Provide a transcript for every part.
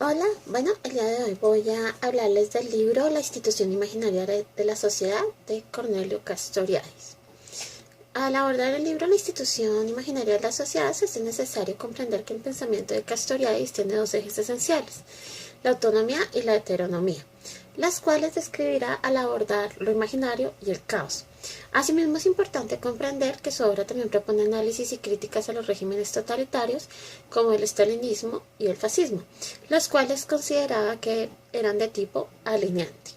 Hola, bueno, el día de hoy voy a hablarles del libro La institución imaginaria de la sociedad de Cornelio Castoriadis. Al abordar el libro La institución imaginaria de la sociedad, se hace necesario comprender que el pensamiento de Castoriadis tiene dos ejes esenciales, la autonomía y la heteronomía, las cuales describirá al abordar lo imaginario y el caos. Asimismo, es importante comprender que su obra también propone análisis y críticas a los regímenes totalitarios como el estalinismo y el fascismo, los cuales consideraba que eran de tipo alineante.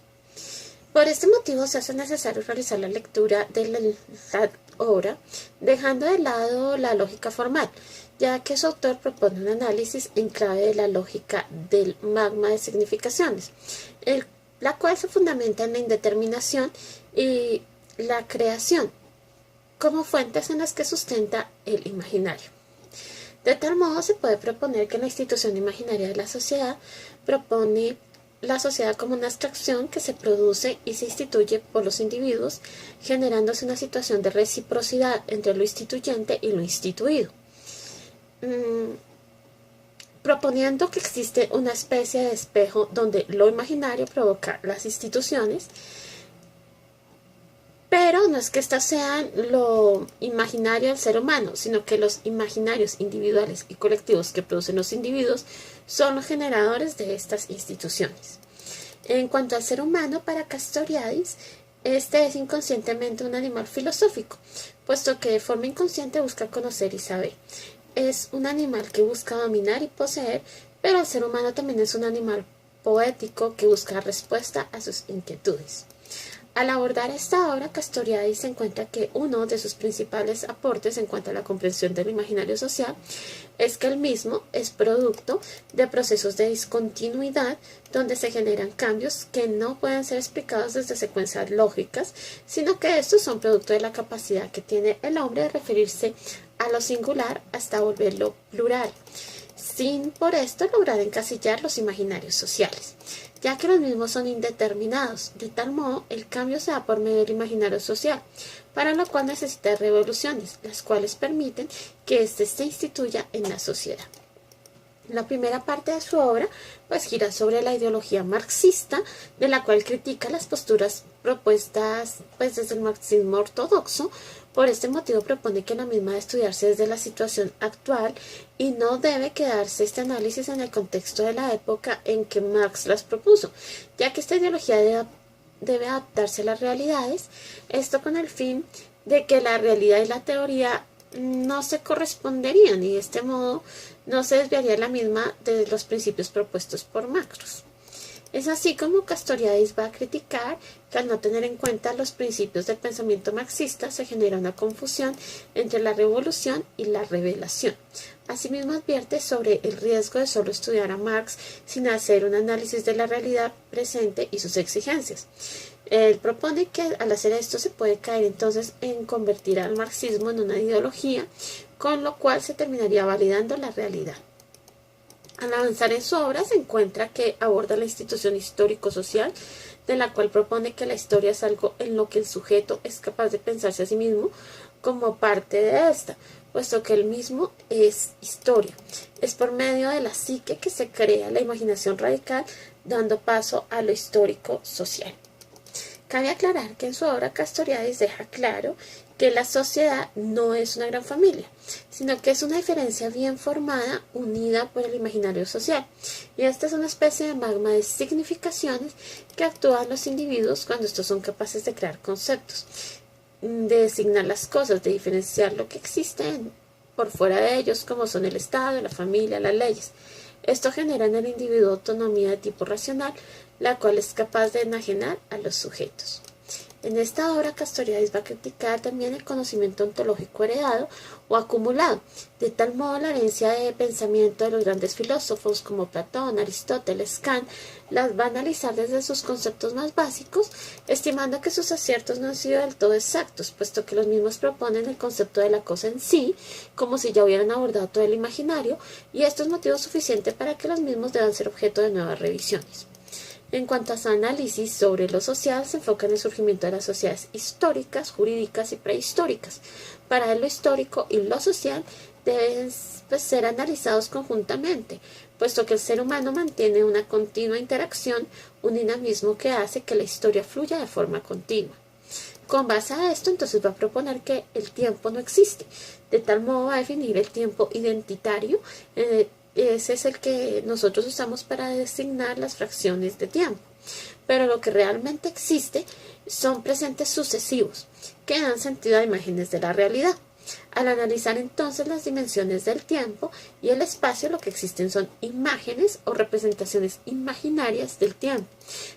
Por este motivo se hace necesario realizar la lectura de la obra, dejando de lado la lógica formal, ya que su autor propone un análisis en clave de la lógica del magma de significaciones, la cual se fundamenta en la indeterminación y la creación como fuentes en las que sustenta el imaginario. De tal modo se puede proponer que la institución imaginaria de la sociedad propone la sociedad como una abstracción que se produce y se instituye por los individuos, generándose una situación de reciprocidad entre lo instituyente y lo instituido, proponiendo que existe una especie de espejo donde lo imaginario provoca las instituciones, pero no es que éstas sean lo imaginario del ser humano, sino que los imaginarios individuales y colectivos que producen los individuos son los generadores de estas instituciones. En cuanto al ser humano, para Castoriadis, este es inconscientemente un animal filosófico, puesto que de forma inconsciente busca conocer y saber. Es un animal que busca dominar y poseer, pero el ser humano también es un animal poético que busca respuesta a sus inquietudes. Al abordar esta obra, Castoriadis se encuentra que uno de sus principales aportes en cuanto a la comprensión del imaginario social es que el mismo es producto de procesos de discontinuidad donde se generan cambios que no pueden ser explicados desde secuencias lógicas, sino que estos son producto de la capacidad que tiene el hombre de referirse a lo singular hasta volverlo plural, sin por esto lograr encasillar los imaginarios sociales, ya que los mismos son indeterminados. De tal modo, el cambio se da por medio del imaginario social, para lo cual necesita revoluciones, las cuales permiten que éste se instituya en la sociedad. La primera parte de su obra gira sobre la ideología marxista, de la cual critica las posturas propuestas desde el marxismo ortodoxo. Por este motivo propone que la misma debe estudiarse desde la situación actual y no debe quedarse este análisis en el contexto de la época en que Marx las propuso, ya que esta ideología debe adaptarse a las realidades, esto con el fin de que la realidad y la teoría no se corresponderían y de este modo no se desviaría la misma de los principios propuestos por Marx. Es así como Castoriadis va a criticar que al no tener en cuenta los principios del pensamiento marxista se genera una confusión entre la revolución y la revelación. Asimismo advierte sobre el riesgo de solo estudiar a Marx sin hacer un análisis de la realidad presente y sus exigencias. Él propone que al hacer esto se puede caer entonces en convertir al marxismo en una ideología, con lo cual se terminaría validando la realidad. Al avanzar en su obra se encuentra que aborda la institución histórico-social, de la cual propone que la historia es algo en lo que el sujeto es capaz de pensarse a sí mismo como parte de esta, puesto que el mismo es historia. Es por medio de la psique que se crea la imaginación radical, dando paso a lo histórico-social. Cabe aclarar que en su obra Castoriadis deja claro que la sociedad no es una gran familia, sino que es una diferencia bien formada, unida por el imaginario social, y esta es una especie de magma de significaciones que actúan los individuos cuando estos son capaces de crear conceptos, de designar las cosas, de diferenciar lo que existe por fuera de ellos, como son el Estado, la familia, las leyes. Esto genera en el individuo autonomía de tipo racional, la cual es capaz de enajenar a los sujetos. En esta obra Castoriadis va a criticar también el conocimiento ontológico heredado o acumulado, de tal modo la herencia de pensamiento de los grandes filósofos como Platón, Aristóteles, Kant, las va a analizar desde sus conceptos más básicos, estimando que sus aciertos no han sido del todo exactos, puesto que los mismos proponen el concepto de la cosa en sí, como si ya hubieran abordado todo el imaginario, y esto es motivo suficiente para que los mismos deban ser objeto de nuevas revisiones. En cuanto a su análisis sobre lo social, se enfoca en el surgimiento de las sociedades históricas, jurídicas y prehistóricas. Para él, lo histórico y lo social deben pues, ser analizados conjuntamente, puesto que el ser humano mantiene una continua interacción, un dinamismo que hace que la historia fluya de forma continua. Con base a esto, entonces va a proponer que el tiempo no existe. De tal modo va a definir el tiempo identitario. Ese es el que nosotros usamos para designar las fracciones de tiempo. Pero lo que realmente existe son presentes sucesivos, que dan sentido a imágenes de la realidad. Al analizar entonces las dimensiones del tiempo y el espacio, lo que existen son imágenes o representaciones imaginarias del tiempo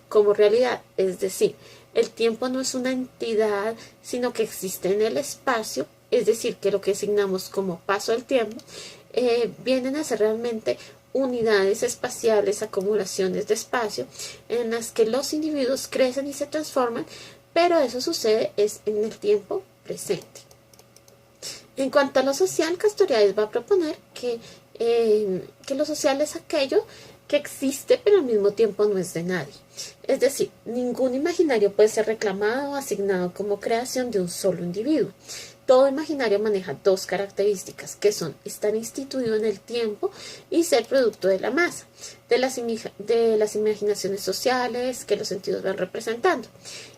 como realidad, es decir, el tiempo no es una entidad, sino que existe en el espacio, es decir, que lo que designamos como paso del tiempo vienen a ser realmente unidades espaciales, acumulaciones de espacio, en las que los individuos crecen y se transforman, pero eso sucede es en el tiempo presente. En cuanto a lo social, Castoriadis va a proponer que lo social es aquello que existe pero al mismo tiempo no es de nadie. Es decir, ningún imaginario puede ser reclamado o asignado como creación de un solo individuo. Todo imaginario maneja dos características, que son estar instituido en el tiempo y ser producto de la masa, de las imaginaciones sociales que los sentidos van representando.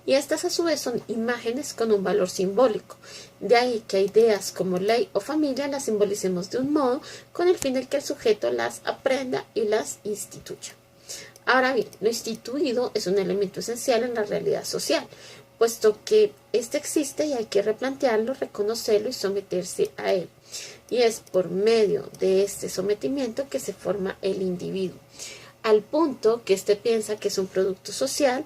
Y estas a su vez son imágenes con un valor simbólico. De ahí que ideas como ley o familia las simbolicemos de un modo con el fin de que el sujeto las aprenda y las instituya. Ahora bien, lo instituido es un elemento esencial en la realidad social, puesto que éste existe y hay que replantearlo, reconocerlo y someterse a él. Y es por medio de este sometimiento que se forma el individuo. Al punto que éste piensa que es un producto social,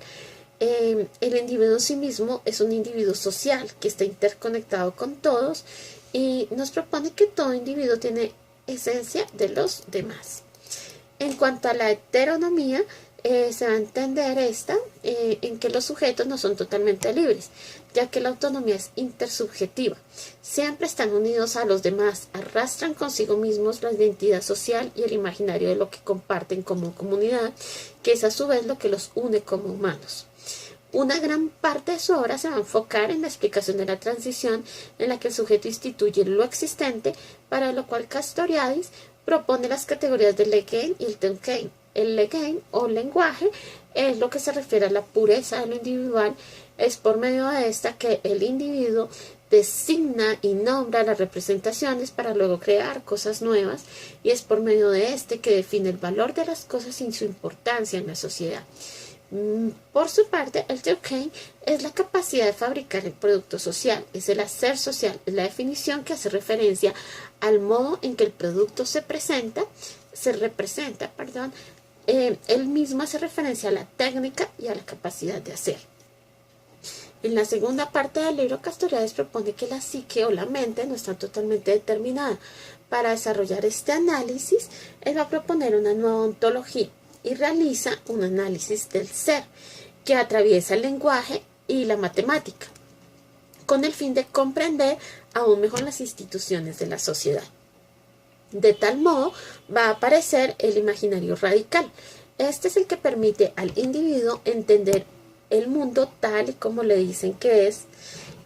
el individuo en sí mismo es un individuo social que está interconectado con todos y nos propone que todo individuo tiene esencia de los demás. En cuanto a la heteronomía, se va a entender en que los sujetos no son totalmente libres, ya que la autonomía es intersubjetiva. Siempre están unidos a los demás, arrastran consigo mismos la identidad social y el imaginario de lo que comparten como comunidad, que es a su vez lo que los une como humanos. Una gran parte de su obra se va a enfocar en la explicación de la transición en la que el sujeto instituye lo existente, para lo cual Castoriadis propone las categorías del Legein y el Teukein. El Legein o lenguaje es lo que se refiere a la pureza de lo individual. Es por medio de esta que el individuo designa y nombra las representaciones para luego crear cosas nuevas, y es por medio de este que define el valor de las cosas y su importancia en la sociedad. Por su parte, el Teukein es la capacidad de fabricar el producto social, es el hacer social, es la definición que hace referencia al modo en que el producto se representa, él mismo hace referencia a la técnica y a la capacidad de hacer. En la segunda parte del libro, Castoriadis propone que la psique o la mente no está totalmente determinada. Para desarrollar este análisis, él va a proponer una nueva ontología y realiza un análisis del ser que atraviesa el lenguaje y la matemática, con el fin de comprender aún mejor las instituciones de la sociedad. De tal modo va a aparecer el imaginario radical. Este es el que permite al individuo entender el mundo tal y como le dicen que es.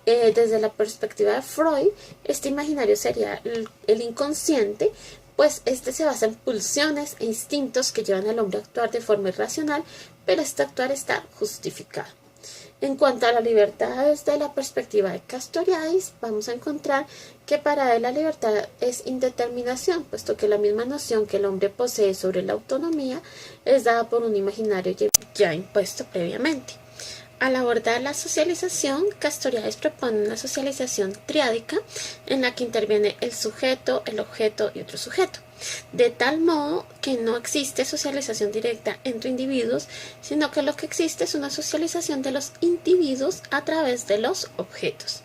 Desde la perspectiva de Freud, este imaginario sería el inconsciente, pues este se basa en pulsiones e instintos que llevan al hombre a actuar de forma irracional, pero este actuar está justificado. En cuanto a la libertad desde la perspectiva de Castoriadis, vamos a encontrar que para él la libertad es indeterminación, puesto que la misma noción que el hombre posee sobre la autonomía es dada por un imaginario ya impuesto previamente. Al abordar la socialización, Castoriadis propone una socialización triádica en la que interviene el sujeto, el objeto y otro sujeto, de tal modo que no existe socialización directa entre individuos, sino que lo que existe es una socialización de los individuos a través de los objetos.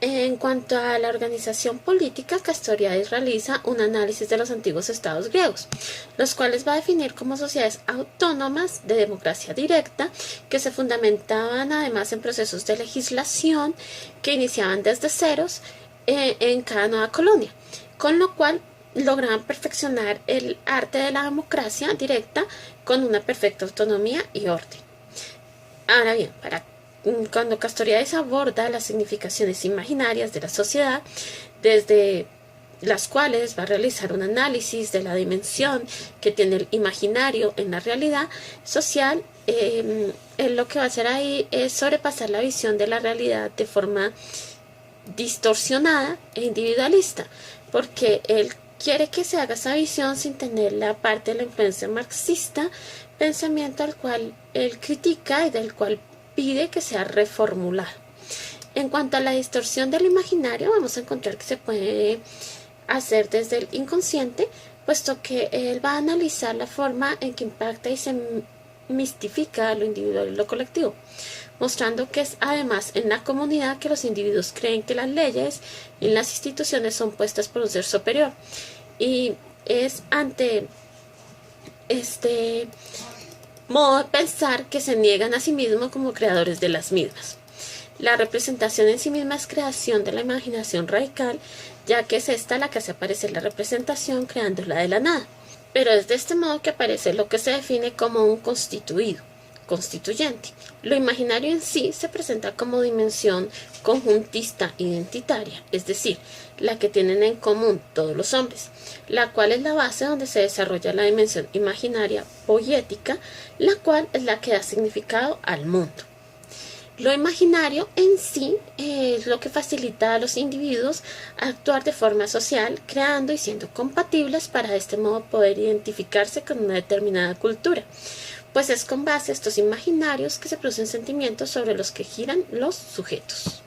En cuanto a la organización política, Castoriadis realiza un análisis de los antiguos estados griegos, los cuales va a definir como sociedades autónomas de democracia directa, que se fundamentaban además en procesos de legislación que iniciaban desde ceros en cada nueva colonia, con lo cual lograban perfeccionar el arte de la democracia directa con una perfecta autonomía y orden. Ahora bien, cuando Castoriadis aborda las significaciones imaginarias de la sociedad desde las cuales va a realizar un análisis de la dimensión que tiene el imaginario en la realidad social. Él lo que va a hacer ahí es sobrepasar la visión de la realidad de forma distorsionada e individualista, porque él quiere que se haga esa visión sin tener la parte de la influencia marxista, pensamiento al cual él critica y del cual pide que sea reformulado. En cuanto a la distorsión del imaginario, vamos a encontrar que se puede hacer desde el inconsciente, puesto que él va a analizar la forma en que impacta y se mistifica lo individual y lo colectivo, mostrando que es además en la comunidad que los individuos creen que las leyes y las instituciones son puestas por un ser superior, y es ante este modo de pensar que se niegan a sí mismos como creadores de las mismas. La representación en sí misma es creación de la imaginación radical, ya que es esta la que hace aparecer la representación creándola de la nada. Pero es de este modo que aparece lo que se define como un constituido, constituyente. Lo imaginario en sí se presenta como dimensión conjuntista identitaria, es decir, la que tienen en común todos los hombres, la cual es la base donde se desarrolla la dimensión imaginaria poética, la cual es la que da significado al mundo. Lo imaginario en sí es lo que facilita a los individuos a actuar de forma social, creando y siendo compatibles para de este modo poder identificarse con una determinada cultura, pues es con base a estos imaginarios que se producen sentimientos sobre los que giran los sujetos.